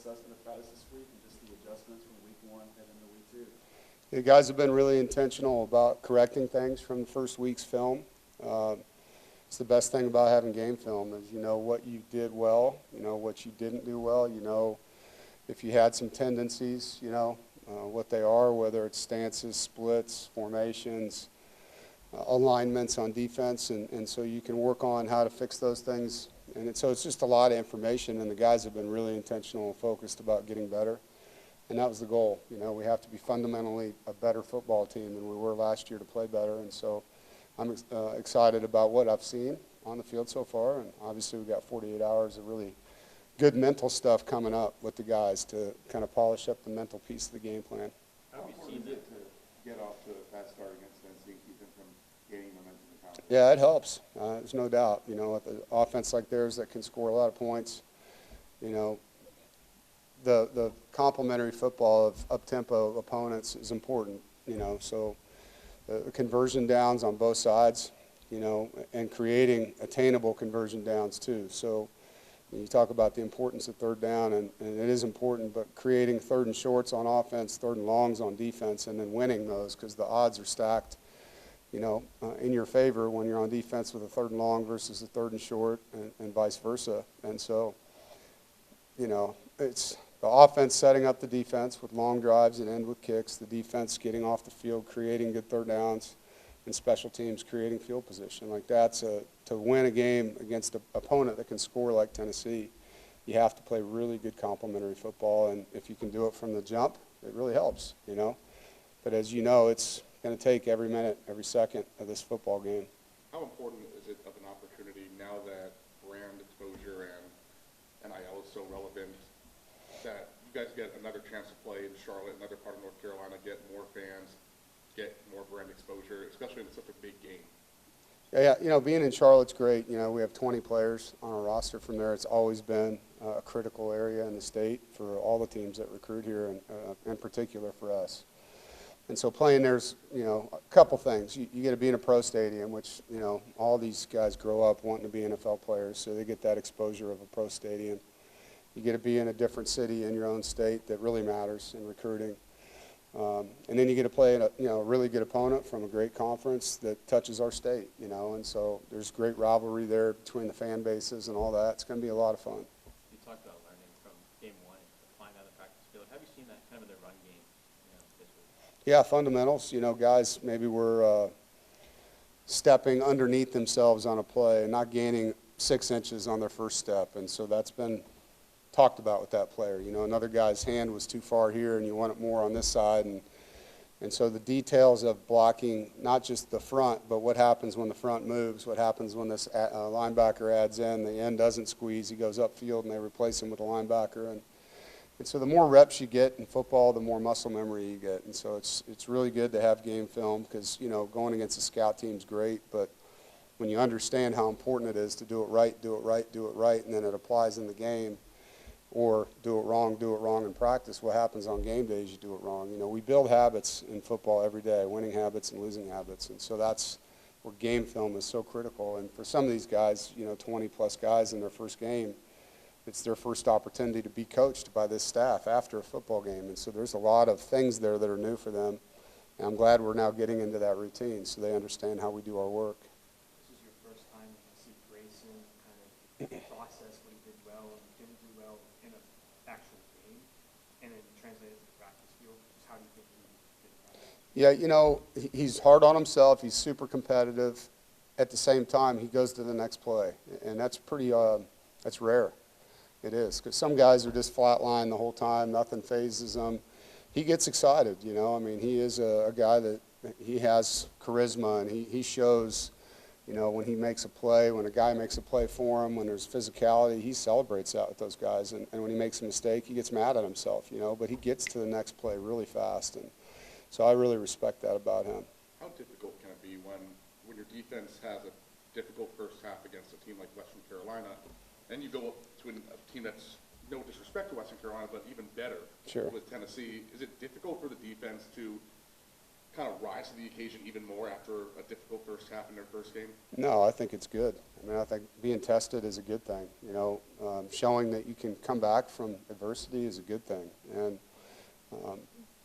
assessment of guys this week and just the adjustments from week 1 heading into week 2? The guys have been really intentional about correcting things from the first week's film. It's the best thing about having game film is you know what you did well, you know what you didn't do well, you know if you had some tendencies, you know what they are, whether it's stances, splits, formations, alignments on defense, and so you can work on how to fix those things. And so it's just a lot of information, and the guys have been really intentional and focused about getting better. And that was the goal. You know, we have to be fundamentally a better football team than we were last year to play better. And so I'm excited about what I've seen on the field so far. And obviously we've got 48 hours of really good mental stuff coming up with the guys to kind of polish up the mental piece of the game plan. How have you seen it to get off to a fast start against Tennessee, keep them from gaining momentum and confidence? Yeah, it helps. There's no doubt. You know, with an offense like theirs that can score a lot of points, you know, the complementary football of up-tempo opponents is important, you know, so the conversion downs on both sides, you know, and creating attainable conversion downs too. So you talk about the importance of third down, and it is important, but creating third and shorts on offense, third and longs on defense, and then winning those because the odds are stacked, you know, in your favor when you're on defense with a third and long versus a third and short and vice versa. And so, you know, it's the offense setting up the defense with long drives and end with kicks, the defense getting off the field, creating good third downs, and special teams creating field position. Like that's to win a game against an opponent that can score like Tennessee, you have to play really good complementary football, and if you can do it from the jump, it really helps, you know. But as you know, it's going to take every minute, every second of this football game. How important is it of an opportunity now that brand exposure and NIL is so relevant that you guys get another chance to play in Charlotte, another part of North Carolina, get more fans, get more brand exposure, especially in such a big game? Yeah, you know, being in Charlotte's great. You know, we have 20 players on our roster from there. It's always been a critical area in the state for all the teams that recruit here, and in particular for us. And so playing there's, you know, a couple things. You get to be in a pro stadium, which, you know, all these guys grow up wanting to be NFL players, so they get that exposure of a pro stadium. You get to be in a different city in your own state that really matters in recruiting. And then you get to play a really good opponent from a great conference that touches our state, you know, and so there's great rivalry there between the fan bases and all that. It's going to be a lot of fun. You talked about learning from game 1 and applying that in the practice field. Have you seen that kind of in the run game, you know, this week? Yeah, fundamentals. You know, guys maybe were stepping underneath themselves on a play and not gaining 6 inches on their first step, and so that's been talked about with that player. You know, another guy's hand was too far here and you want it more on this side, and so the details of blocking not just the front, but what happens when the front moves, what happens when this linebacker adds in, the end doesn't squeeze, he goes upfield and they replace him with a linebacker, and so the more reps you get in football, the more muscle memory you get, and so it's really good to have game film because, you know, going against a scout team's great, but when you understand how important it is to do it right, do it right, do it right, and then it applies in the game, or do it wrong in practice. What happens on game days, you do it wrong. You know, we build habits in football every day, winning habits and losing habits, and so that's where game film is so critical. And for some of these guys, you know, 20-plus guys in their first game, it's their first opportunity to be coached by this staff after a football game, and so there's a lot of things there that are new for them, and I'm glad we're now getting into that routine so they understand how we do our work. This is your first time to see Grayson kind of process what he did well and didn't do well in an actual game, and then translate it to the practice field. How do you think he did that? Yeah, you know, he's hard on himself. He's super competitive. At the same time, he goes to the next play, and that's pretty, that's rare. It is, because some guys are just flatline the whole time. Nothing phases them. He gets excited, you know. I mean, he is a guy that he has charisma, and he shows, you know, when he makes a play, when a guy makes a play for him, when there's physicality, he celebrates that with those guys. And when he makes a mistake, he gets mad at himself, you know, but he gets to the next play really fast. And so I really respect that about him. How difficult can it be when your defense has a difficult first half against a team like Western Carolina, and you go up to a team that's, no disrespect to Western Carolina, but even better Sure. with Tennessee? Is it difficult for the defense to kind of rise to the occasion even more after a difficult first half in their first game? No, I think it's good. I mean, I think being tested is a good thing. You know, showing that you can come back from adversity is a good thing. And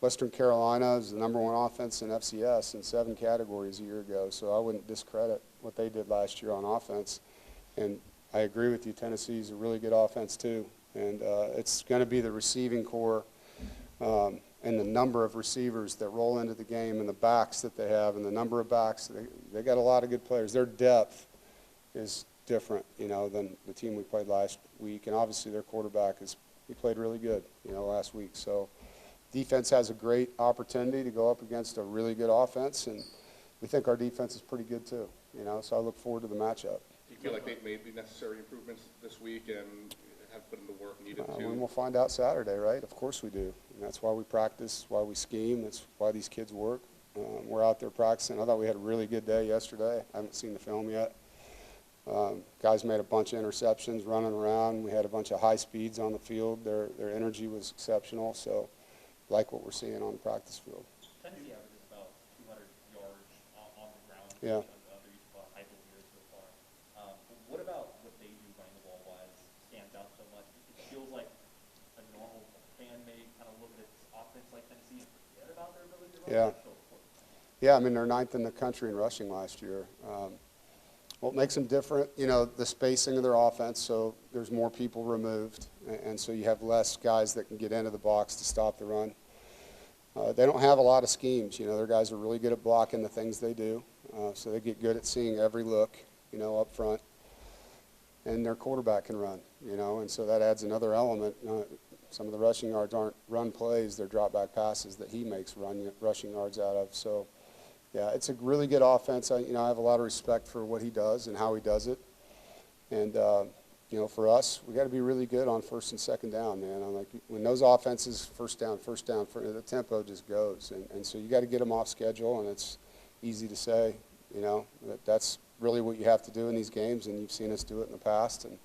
Western Carolina is the #1 offense in FCS in 7 categories a year ago, so I wouldn't discredit what they did last year on offense. And I agree with you, Tennessee's a really good offense too. And it's going to be the receiving core and the number of receivers that roll into the game and the backs that they have and the number of backs. They got a lot of good players. Their depth is different, you know, than the team we played last week. And obviously their quarterback he played really good, you know, last week. So defense has a great opportunity to go up against a really good offense, and we think our defense is pretty good too, you know, so I look forward to the matchup. Do you feel like they've made the necessary improvements this week and have put in the work needed to? And we'll find out Saturday, right? Of course we do. And that's why we practice, why we scheme. That's why these kids work. We're out there practicing. I thought we had a really good day yesterday. I haven't seen the film yet. Guys made a bunch of interceptions running around. We had a bunch of high speeds on the field. Their energy was exceptional. So like what we're seeing on the practice field. Tennessee averages about 200 yards on the ground. Yeah. Under each high school years so far. But what about what they do running the ball wise stands out so much? It feels like a normal fan may kind of look at this offense like Tennessee and forget about their ability to run. Yeah. So important. Yeah, I mean, they're 9th in the country in rushing last year. What makes them different, you know, the spacing of their offense, so there's more people removed, and so you have less guys that can get into the box to stop the run. They don't have a lot of schemes. You know, their guys are really good at blocking the things they do, so they get good at seeing every look, you know, up front. And their quarterback can run, you know, and so that adds another element. Some of the rushing yards aren't run plays, they're drop back passes that he makes rushing yards out of. So, yeah, it's a really good offense. I have a lot of respect for what he does and how he does it. And, you know, for us, we got to be really good on 1st and 2nd down, man. I'm like, when those offenses, first down, the tempo just goes. And so you got to get them off schedule, and it's easy to say, you know, that's really what you have to do in these games, and you've seen us do it in the past, and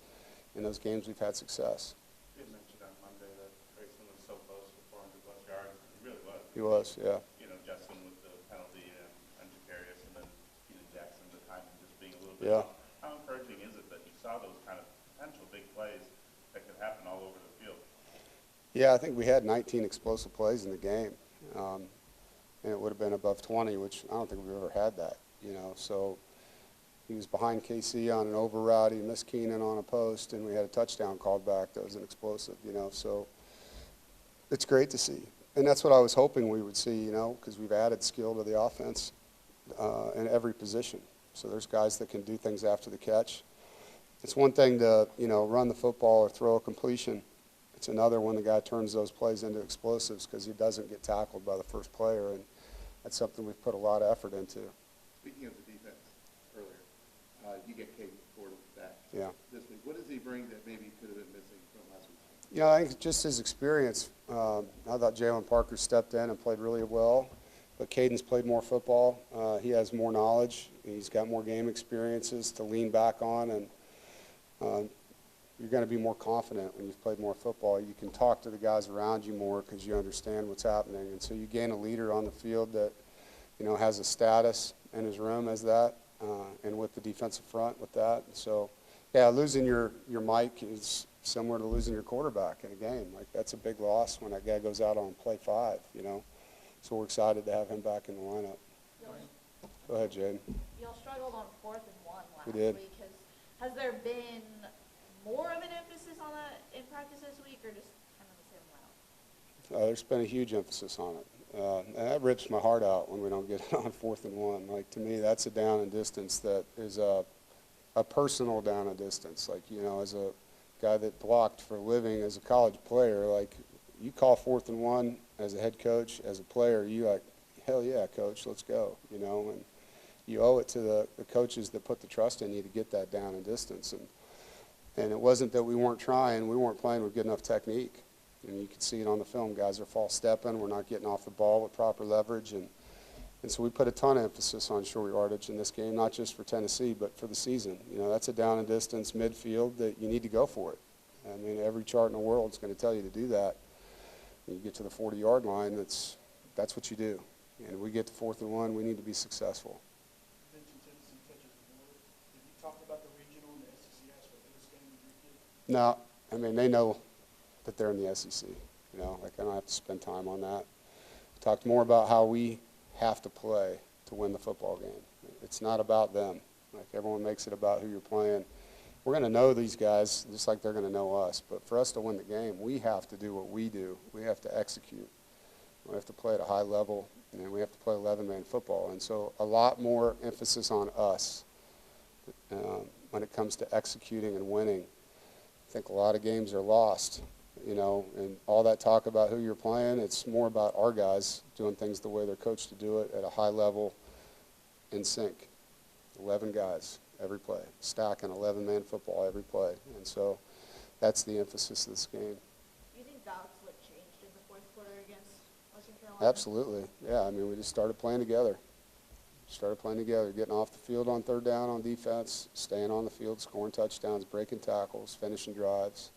in those games we've had success. You had mentioned on Monday that Grayson was so close to 400-plus yards. He really was. He was, yeah. You know, Justin with the penalty and Jacarius, and then Keenan Jackson, the timing just being a little bit Yeah. off. How encouraging is it that you saw those kind of potential big plays that could happen all over the field? Yeah, I think we had 19 explosive plays in the game, and it would have been above 20, which I don't think we've ever had that, you know. So he was behind KC on an over route. He missed Keenan on a post, and we had a touchdown called back that was an explosive, you know. So it's great to see. And that's what I was hoping we would see, you know, because we've added skill to the offense in every position. So there's guys that can do things after the catch. It's one thing to, you know, run the football or throw a completion. It's another when the guy turns those plays into explosives because he doesn't get tackled by the first player, and that's something we've put a lot of effort into. Speaking of the defense earlier, you get Kaden Hill back Yeah. this week. What does he bring that maybe could have been missing from last week? Yeah, I think just his experience. I thought Jalen Parker stepped in and played really well, but Caden's played more football. He has more knowledge. He's got more game experiences to lean back on, and you're going to be more confident when you've played more football. You can talk to the guys around you more because you understand what's happening, and so you gain a leader on the field that, you know, has a status in his room as that, and with the defensive front with that. And so, yeah, losing your Mike is similar to losing your quarterback in a game. Like, that's a big loss when that guy goes out on play 5, you know. So we're excited to have him back in the lineup. Go ahead, Jaden. Y'all struggled on 4th and 1 last We did. week. Has there been more of an emphasis on that in practice this week, or just kind of the same amount? There's been a huge emphasis on it. And that rips my heart out when we don't get it on 4th and 1. Like, to me, that's a down and distance that is a personal down and distance. Like, you know, as a guy that blocked for a living as a college player, like, you call 4th and 1 as a head coach, as a player, you like, hell yeah, coach, let's go, you know. And you owe it to the coaches that put the trust in you to get that down and distance. And it wasn't that we weren't trying. We weren't playing with good enough technique. And you can see it on the film. Guys are false stepping. We're not getting off the ball with proper leverage. And so we put a ton of emphasis on short yardage in this game, not just for Tennessee, but for the season. You know, that's a down and distance midfield that you need to go for it. I mean, every chart in the world is going to tell you to do that. When you get to the 40-yard line, that's what you do. And we get to 4th and 1, we need to be successful. You mentioned Tennessee touches more. Have you talked about the regional and the SEC for this game with your kids? No, I mean, they know that they're in the SEC. You know, like I don't have to spend time on that. We talked more about how we have to play to win the football game. It's not about them. Like everyone makes it about who you're playing. We're going to know these guys just like they're going to know us. But for us to win the game, we have to do what we do. We have to execute. We have to play at a high level, and we have to play 11-man football. And so a lot more emphasis on us when it comes to executing and winning. I think a lot of games are lost, you know, and all that talk about who you're playing, it's more about our guys doing things the way they're coached to do it at a high level in sync. 11 guys every play, stacking 11-man football every play. And so that's the emphasis of this game. Do you think that's what changed in the fourth quarter against Western Carolina? Absolutely. Yeah, I mean, we just started playing together. Getting off the field on 3rd down on defense, staying on the field, scoring touchdowns, breaking tackles, finishing drives.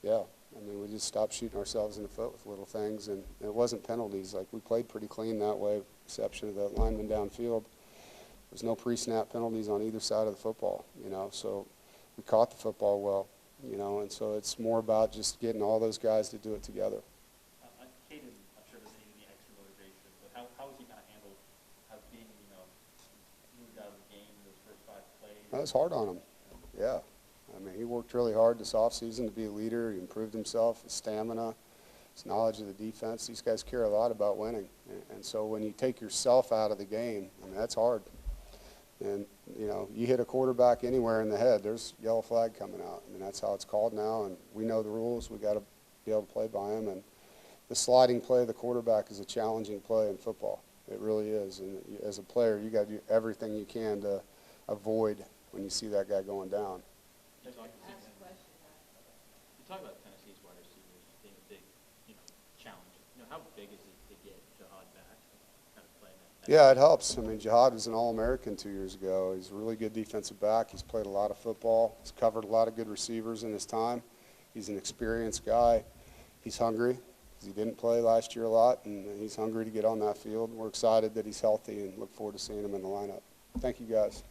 Yeah, I mean, we just stopped shooting ourselves in the foot with little things, and it wasn't penalties. Like, we played pretty clean that way, exception of the lineman downfield. There's no pre-snap penalties on either side of the football, you know, so we caught the football well, you know, and so it's more about just getting all those guys to do it together. Kaden, I'm sure doesn't need any extra motivation, but how has he kind of handled being, you know, moved out of the game in those first 5 plays? That was hard on him. Yeah. I mean, he worked really hard this offseason to be a leader. He improved himself, his stamina, his knowledge of the defense. These guys care a lot about winning. And so when you take yourself out of the game, I mean, that's hard. And, you know, you hit a quarterback anywhere in the head, there's yellow flag coming out. I mean, that's how it's called now, and we know the rules. We got to be able to play by them. And the sliding play of the quarterback is a challenging play in football. It really is. And as a player, you got to do everything you can to avoid when you see that guy going down. Ask a question. You talk about Tennessee's wide receivers being a big, you know, challenge. You know, how big is it to get Jihad back, kind of playing that? Yeah, it helps. I mean, Jihad was an All-American 2 years ago. He's a really good defensive back. He's played a lot of football. He's covered a lot of good receivers in his time. He's an experienced guy. He's hungry because he didn't play last year a lot, and he's hungry to get on that field. We're excited that he's healthy and look forward to seeing him in the lineup. Thank you, guys.